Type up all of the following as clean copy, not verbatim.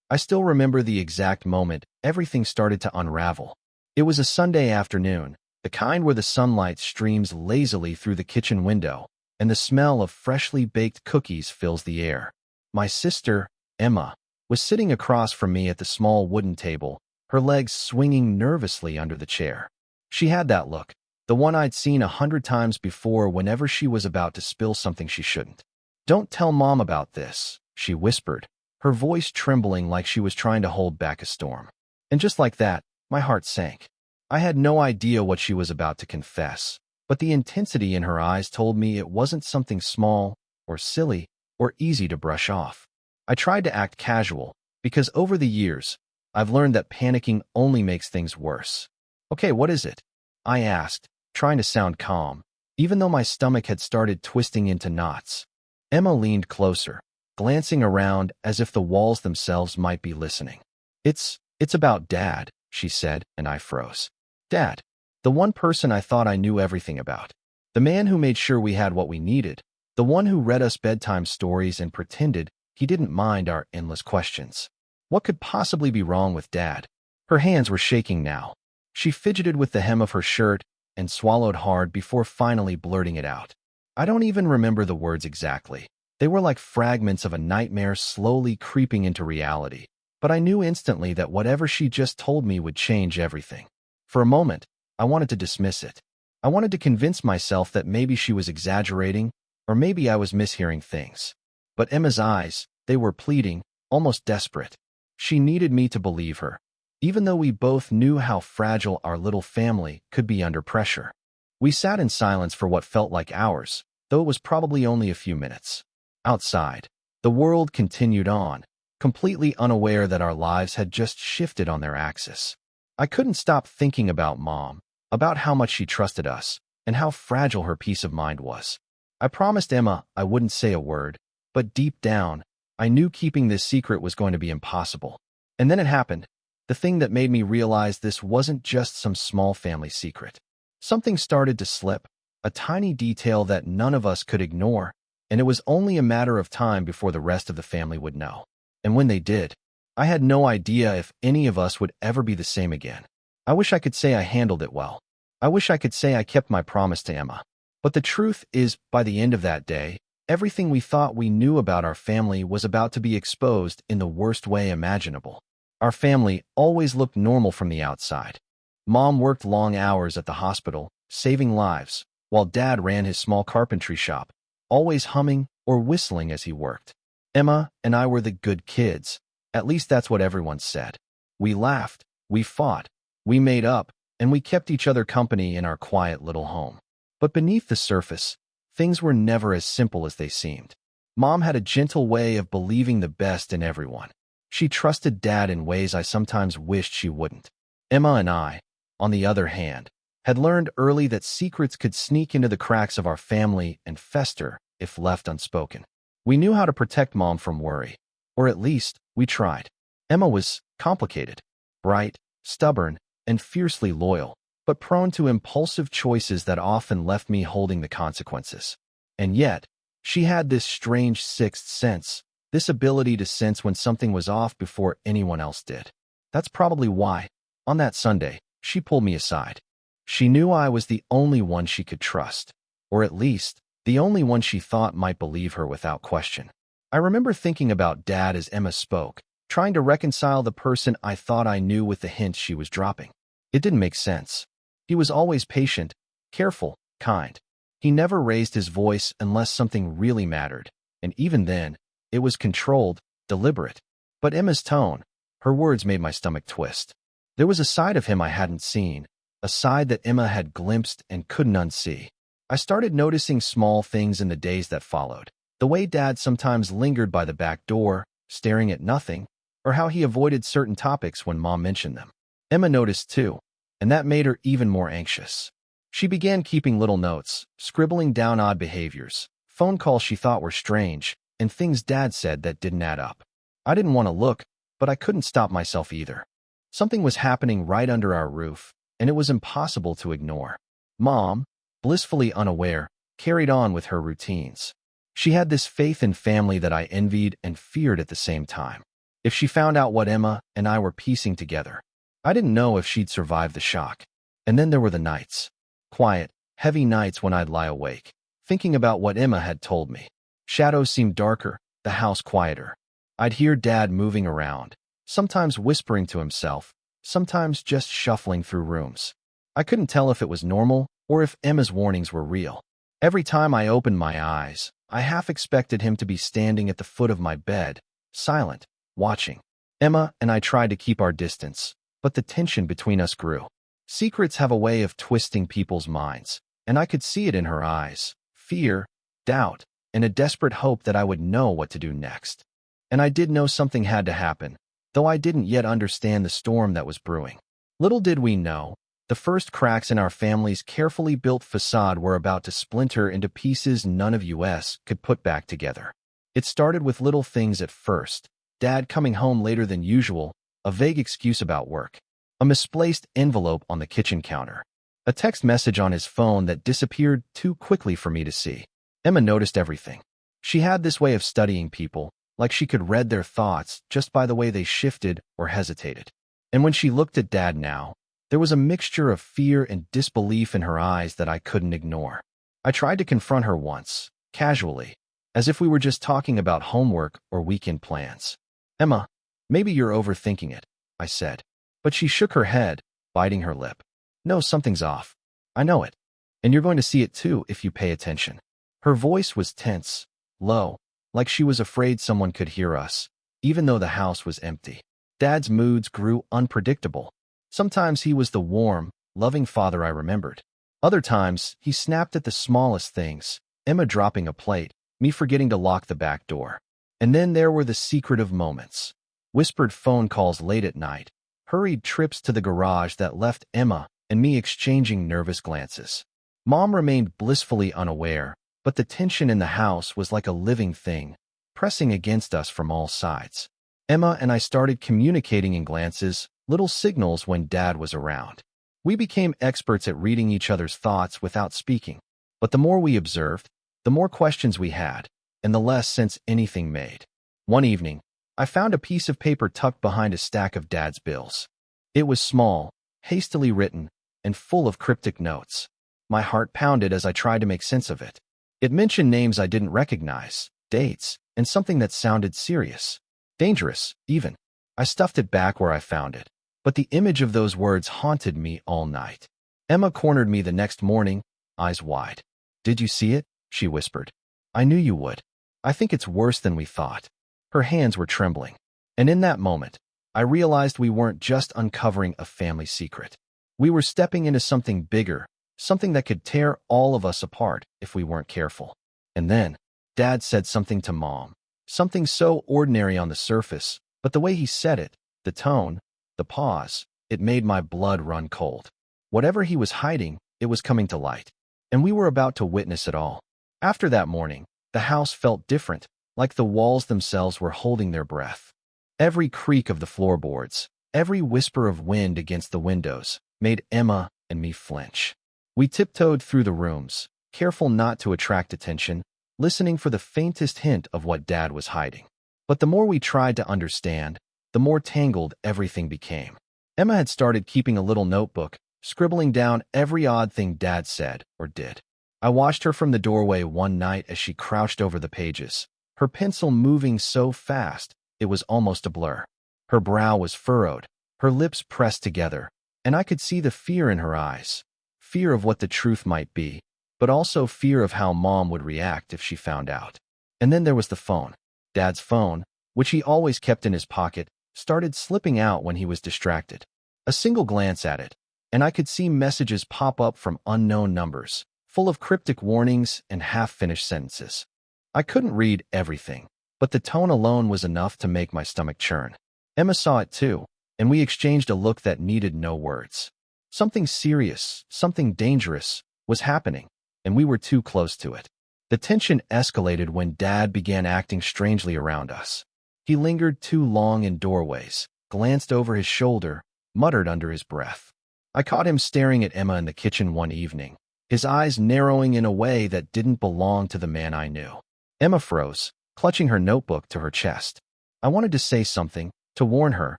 I still remember the exact moment everything started to unravel. It was a Sunday afternoon, the kind where the sunlight streams lazily through the kitchen window, and the smell of freshly baked cookies fills the air. My sister, Emma, was sitting across from me at the small wooden table, her legs swinging nervously under the chair. She had that look, the one I'd seen 100 times before whenever she was about to spill something she shouldn't. "Don't tell Mom about this," she whispered, her voice trembling like she was trying to hold back a storm. And just like that, my heart sank. I had no idea what she was about to confess, but the intensity in her eyes told me it wasn't something small, or silly, or easy to brush off. I tried to act casual, because over the years, I've learned that panicking only makes things worse. "Okay, what is it?" I asked, trying to sound calm, even though my stomach had started twisting into knots. Emma leaned closer, glancing around as if the walls themselves might be listening. It's about Dad," she said, and I froze. Dad, the one person I thought I knew everything about. The man who made sure we had what we needed. The one who read us bedtime stories and pretended he didn't mind our endless questions. What could possibly be wrong with Dad? Her hands were shaking now. She fidgeted with the hem of her shirt and swallowed hard before finally blurting it out. I don't even remember the words exactly. They were like fragments of a nightmare slowly creeping into reality. But I knew instantly that whatever she just told me would change everything. For a moment, I wanted to dismiss it. I wanted to convince myself that maybe she was exaggerating, or maybe I was mishearing things. But Emma's eyes, they were pleading, almost desperate. She needed me to believe her, even though we both knew how fragile our little family could be under pressure. We sat in silence for what felt like hours, though it was probably only a few minutes. Outside, the world continued on, completely unaware that our lives had just shifted on their axis. I couldn't stop thinking about Mom, about how much she trusted us, and how fragile her peace of mind was. I promised Emma I wouldn't say a word, but deep down, I knew keeping this secret was going to be impossible. And then it happened, the thing that made me realize this wasn't just some small family secret. Something started to slip, a tiny detail that none of us could ignore, and it was only a matter of time before the rest of the family would know. And when they did, I had no idea if any of us would ever be the same again. I wish I could say I handled it well. I wish I could say I kept my promise to Emma. But the truth is, by the end of that day, everything we thought we knew about our family was about to be exposed in the worst way imaginable. Our family always looked normal from the outside. Mom worked long hours at the hospital, saving lives, while Dad ran his small carpentry shop, always humming or whistling as he worked. Emma and I were the good kids. At least that's what everyone said. We laughed, we fought, we made up, and we kept each other company in our quiet little home. But beneath the surface, things were never as simple as they seemed. Mom had a gentle way of believing the best in everyone. She trusted Dad in ways I sometimes wished she wouldn't. Emma and I, on the other hand, had learned early that secrets could sneak into the cracks of our family and fester if left unspoken. We knew how to protect Mom from worry, or at least, we tried. Emma was complicated, bright, stubborn, and fiercely loyal, but prone to impulsive choices that often left me holding the consequences. And yet, she had this strange sixth sense, this ability to sense when something was off before anyone else did. That's probably why, on that Sunday, she pulled me aside. She knew I was the only one she could trust, or at least, the only one she thought might believe her without question. I remember thinking about Dad as Emma spoke, trying to reconcile the person I thought I knew with the hints she was dropping. It didn't make sense. He was always patient, careful, kind. He never raised his voice unless something really mattered, and even then, it was controlled, deliberate. But Emma's tone, her words made my stomach twist. There was a side of him I hadn't seen, a side that Emma had glimpsed and couldn't unsee. I started noticing small things in the days that followed. The way Dad sometimes lingered by the back door, staring at nothing, or how he avoided certain topics when Mom mentioned them. Emma noticed too, and that made her even more anxious. She began keeping little notes, scribbling down odd behaviors, phone calls she thought were strange, and things Dad said that didn't add up. I didn't want to look, but I couldn't stop myself either. Something was happening right under our roof, and it was impossible to ignore. Mom, blissfully unaware, carried on with her routines. She had this faith in family that I envied and feared at the same time. if she found out what Emma and I were piecing together. I didn't know if she'd survive the shock. And then there were the nights. Quiet, heavy nights when I'd lie awake, thinking about what Emma had told me. Shadows seemed darker, the house quieter. I'd hear Dad moving around, sometimes whispering to himself, sometimes just shuffling through rooms. I couldn't tell if it was normal or if Emma's warnings were real. Every time I opened my eyes, I half expected him to be standing at the foot of my bed, silent, watching. Emma and I tried to keep our distance, but the tension between us grew. Secrets have a way of twisting people's minds, and I could see it in her eyes. Fear, doubt, and a desperate hope that I would know what to do next. And I did know something had to happen, though I didn't yet understand the storm that was brewing. Little did we know, the first cracks in our family's carefully built facade were about to splinter into pieces none of us could put back together. It started with little things at first. Dad coming home later than usual, a vague excuse about work, a misplaced envelope on the kitchen counter, a text message on his phone that disappeared too quickly for me to see. Emma noticed everything. She had this way of studying people, like she could read their thoughts just by the way they shifted or hesitated. And when she looked at Dad now, there was a mixture of fear and disbelief in her eyes that I couldn't ignore. I tried to confront her once, casually, as if we were just talking about homework or weekend plans. Emma, maybe you're overthinking it, I said. But she shook her head, biting her lip. No, something's off. I know it. And you're going to see it too if you pay attention. Her voice was tense, low, like she was afraid someone could hear us, even though the house was empty. Dad's moods grew unpredictable. Sometimes he was the warm, loving father I remembered. Other times, he snapped at the smallest things, Emma dropping a plate, me forgetting to lock the back door. And then there were the secretive moments. Whispered phone calls late at night, hurried trips to the garage that left Emma and me exchanging nervous glances. Mom remained blissfully unaware, but the tension in the house was like a living thing, pressing against us from all sides. Emma and I started communicating in glances, little signals when Dad was around. We became experts at reading each other's thoughts without speaking. But the more we observed, the more questions we had, and the less sense anything made. One evening, I found a piece of paper tucked behind a stack of Dad's bills. It was small, hastily written, and full of cryptic notes. My heart pounded as I tried to make sense of it. It mentioned names I didn't recognize, dates, and something that sounded serious. Dangerous, even. I stuffed it back where I found it. But the image of those words haunted me all night. Emma cornered me the next morning, eyes wide. Did you see it? She whispered. I knew you would. I think it's worse than we thought. Her hands were trembling. And in that moment, I realized we weren't just uncovering a family secret. We were stepping into something bigger, something that could tear all of us apart if we weren't careful. And then, Dad said something to Mom. Something so ordinary on the surface, but the way he said it, the tone, the pause, it made my blood run cold. Whatever he was hiding, it was coming to light. And we were about to witness it all. After that morning, the house felt different, like the walls themselves were holding their breath. Every creak of the floorboards, every whisper of wind against the windows, made Emma and me flinch. We tiptoed through the rooms, careful not to attract attention, listening for the faintest hint of what Dad was hiding. But the more we tried to understand, the more tangled everything became. Emma had started keeping a little notebook, scribbling down every odd thing Dad said or did. I watched her from the doorway one night as she crouched over the pages, her pencil moving so fast it was almost a blur. Her brow was furrowed, her lips pressed together, and I could see the fear in her eyes. Fear of what the truth might be, but also fear of how Mom would react if she found out. And then there was the phone. Dad's phone, which he always kept in his pocket, started slipping out when he was distracted. A single glance at it, and I could see messages pop up from unknown numbers, full of cryptic warnings and half-finished sentences. I couldn't read everything, but the tone alone was enough to make my stomach churn. Emma saw it too, and we exchanged a look that needed no words. Something serious, something dangerous, was happening, and we were too close to it. The tension escalated when Dad began acting strangely around us. He lingered too long in doorways, glanced over his shoulder, muttered under his breath. I caught him staring at Emma in the kitchen one evening, his eyes narrowing in a way that didn't belong to the man I knew. Emma froze, clutching her notebook to her chest. I wanted to say something, to warn her,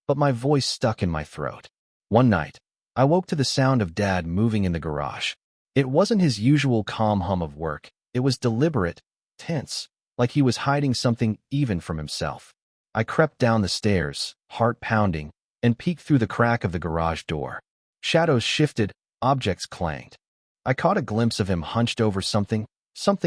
but my voice stuck in my throat. One night, I woke to the sound of Dad moving in the garage. It wasn't his usual calm hum of work. It was deliberate, tense, like he was hiding something even from himself. I crept down the stairs, heart pounding, and peeked through the crack of the garage door. Shadows shifted, objects clanged. I caught a glimpse of him hunched over something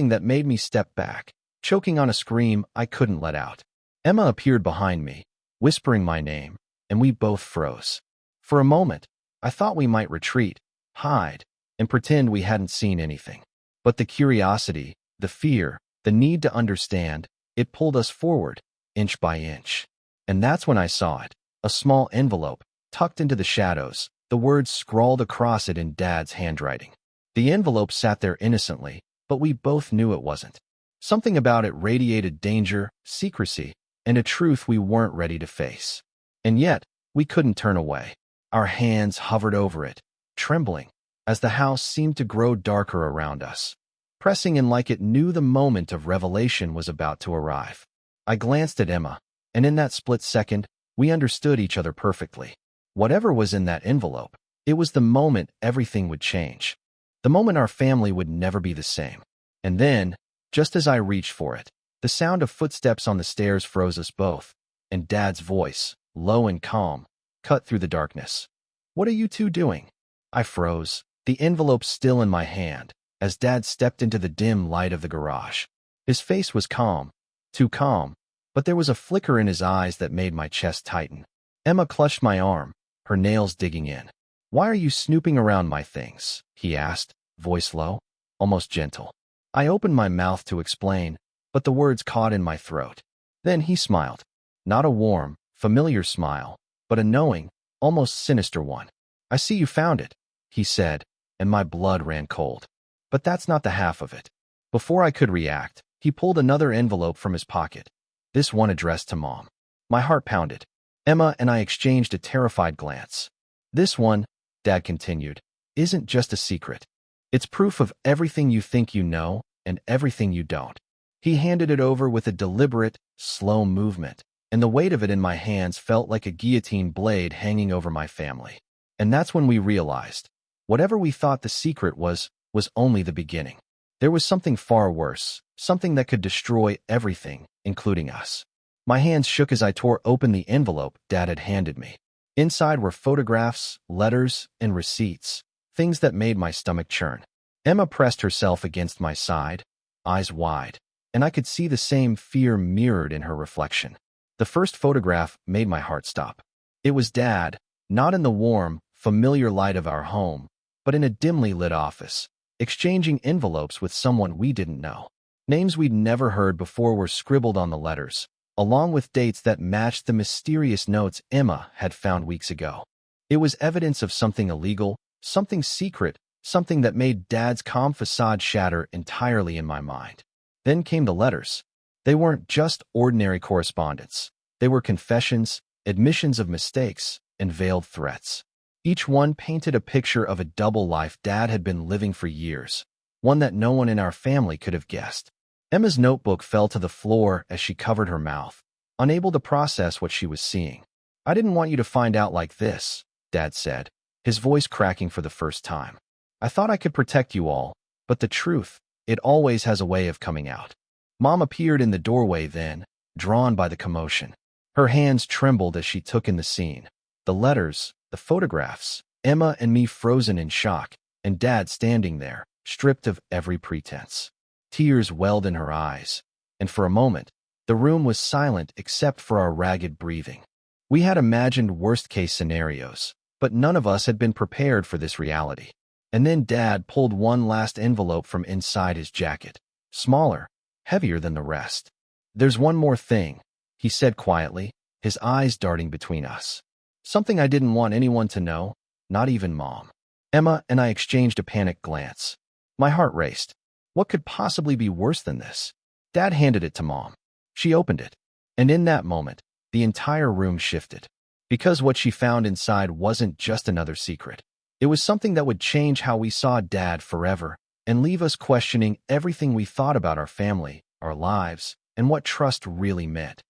that made me step back, choking on a scream I couldn't let out. Emma appeared behind me, whispering my name, and we both froze. For a moment, I thought we might retreat, hide, and pretend we hadn't seen anything. But the curiosity, the fear, the need to understand, it pulled us forward, inch by inch. And that's when I saw it, a small envelope, tucked into the shadows, the words scrawled across it in Dad's handwriting. The envelope sat there innocently, but we both knew it wasn't. Something about it radiated danger, secrecy, and a truth we weren't ready to face. And yet, we couldn't turn away. Our hands hovered over it, trembling, as the house seemed to grow darker around us, pressing in like it knew the moment of revelation was about to arrive. I glanced at Emma, and in that split second, we understood each other perfectly. Whatever was in that envelope, it was the moment everything would change. The moment our family would never be the same. And then, just as I reached for it, the sound of footsteps on the stairs froze us both, and Dad's voice, low and calm, cut through the darkness. "What are you two doing?" I froze, the envelope still in my hand, as Dad stepped into the dim light of the garage. His face was calm, too calm, but there was a flicker in his eyes that made my chest tighten. Emma clutched my arm, her nails digging in. "Why are you snooping around my things?" he asked, voice low, almost gentle. I opened my mouth to explain, but the words caught in my throat. Then he smiled. Not a warm, familiar smile, but a knowing, almost sinister one. "I see you found it," he said, and my blood ran cold. But that's not the half of it. Before I could react, he pulled another envelope from his pocket. This one addressed to Mom. My heart pounded. Emma and I exchanged a terrified glance. "This one," Dad continued, "isn't just a secret. It's proof of everything you think you know and everything you don't." He handed it over with a deliberate, slow movement, and the weight of it in my hands felt like a guillotine blade hanging over my family. And that's when we realized, whatever we thought the secret was only the beginning. There was something far worse, something that could destroy everything, including us. My hands shook as I tore open the envelope Dad had handed me. Inside were photographs, letters, and receipts, things that made my stomach churn. Emma pressed herself against my side, eyes wide, and I could see the same fear mirrored in her reflection. The first photograph made my heart stop. It was Dad, not in the warm, familiar light of our home, but in a dimly lit office, exchanging envelopes with someone we didn't know. Names we'd never heard before were scribbled on the letters, along with dates that matched the mysterious notes Emma had found weeks ago. It was evidence of something illegal, something secret, something that made Dad's calm facade shatter entirely in my mind. Then came the letters. They weren't just ordinary correspondence. They were confessions, admissions of mistakes, and veiled threats. Each one painted a picture of a double life Dad had been living for years, one that no one in our family could have guessed. Emma's notebook fell to the floor as she covered her mouth, unable to process what she was seeing. "I didn't want you to find out like this," Dad said, his voice cracking for the first time. "I thought I could protect you all, but the truth, it always has a way of coming out." Mom appeared in the doorway then, drawn by the commotion. Her hands trembled as she took in the scene. The letters, the photographs, Emma and me frozen in shock, and Dad standing there, stripped of every pretense. Tears welled in her eyes, and for a moment, the room was silent except for our ragged breathing. We had imagined worst-case scenarios, but none of us had been prepared for this reality. And then Dad pulled one last envelope from inside his jacket, smaller, heavier than the rest. "There's one more thing," he said quietly, his eyes darting between us. "Something I didn't want anyone to know, not even Mom." Emma and I exchanged a panicked glance. My heart raced. What could possibly be worse than this? Dad handed it to Mom. She opened it, and in that moment, the entire room shifted. Because what she found inside wasn't just another secret. It was something that would change how we saw Dad forever and leave us questioning everything we thought about our family, our lives, and what trust really meant.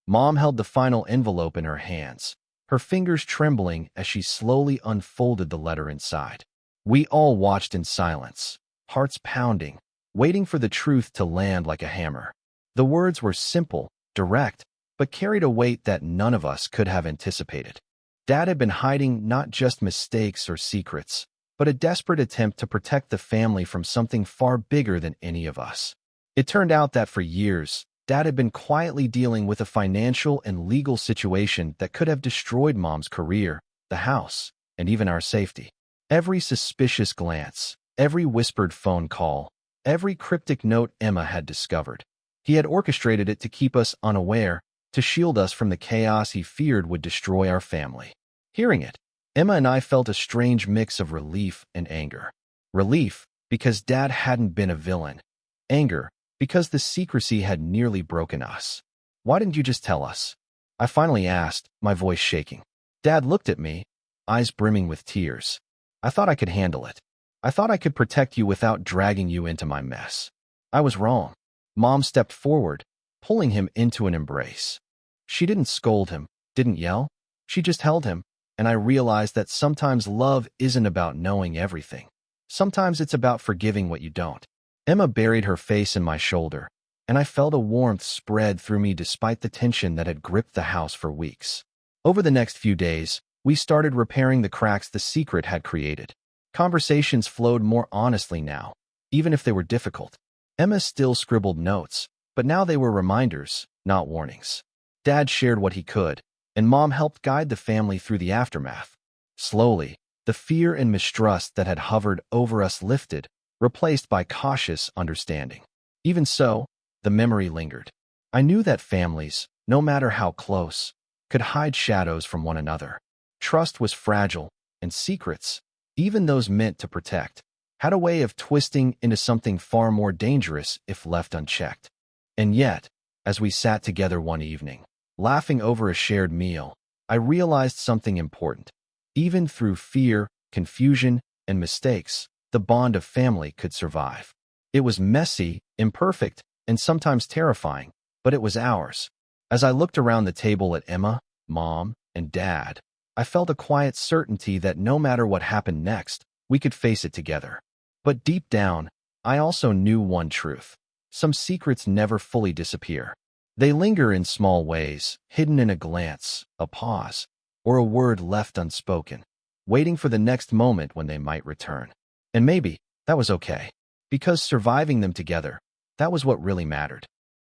Mom held the final envelope in her hands, her fingers trembling as she slowly unfolded the letter inside. We all watched in silence, hearts pounding, waiting for the truth to land like a hammer. The words were simple, direct, but carried a weight that none of us could have anticipated. Dad had been hiding not just mistakes or secrets, but a desperate attempt to protect the family from something far bigger than any of us. It turned out that for years, Dad had been quietly dealing with a financial and legal situation that could have destroyed Mom's career, the house, and even our safety. Every suspicious glance, every whispered phone call, every cryptic note Emma had discovered. He had orchestrated it to keep us unaware, to shield us from the chaos he feared would destroy our family. Hearing it, Emma and I felt a strange mix of relief and anger. Relief, because Dad hadn't been a villain. Anger, because the secrecy had nearly broken us. Why didn't you just tell us? I finally asked, my voice shaking. Dad looked at me, eyes brimming with tears. I thought I could handle it. I thought I could protect you without dragging you into my mess. I was wrong. Mom stepped forward, pulling him into an embrace. She didn't scold him, didn't yell. She just held him, and I realized that sometimes love isn't about knowing everything. Sometimes it's about forgiving what you don't. Emma buried her face in my shoulder, and I felt a warmth spread through me despite the tension that had gripped the house for weeks. Over the next few days, we started repairing the cracks the secret had created. Conversations flowed more honestly now, even if they were difficult. Emma still scribbled notes, but now they were reminders, not warnings. Dad shared what he could, and Mom helped guide the family through the aftermath. Slowly, the fear and mistrust that had hovered over us lifted, replaced by cautious understanding. Even so, the memory lingered. I knew that families, no matter how close, could hide shadows from one another. Trust was fragile, and secrets, even those meant to protect, had a way of twisting into something far more dangerous if left unchecked. And yet, as we sat together one evening, laughing over a shared meal, I realized something important. Even through fear, confusion, and mistakes, the bond of family could survive. It was messy, imperfect, and sometimes terrifying, but it was ours. As I looked around the table at Emma, Mom, and Dad, I felt a quiet certainty that no matter what happened next, we could face it together. But deep down, I also knew one truth. Some secrets never fully disappear. They linger in small ways, hidden in a glance, a pause, or a word left unspoken, waiting for the next moment when they might return. And maybe that was okay, because surviving them together, that was what really mattered.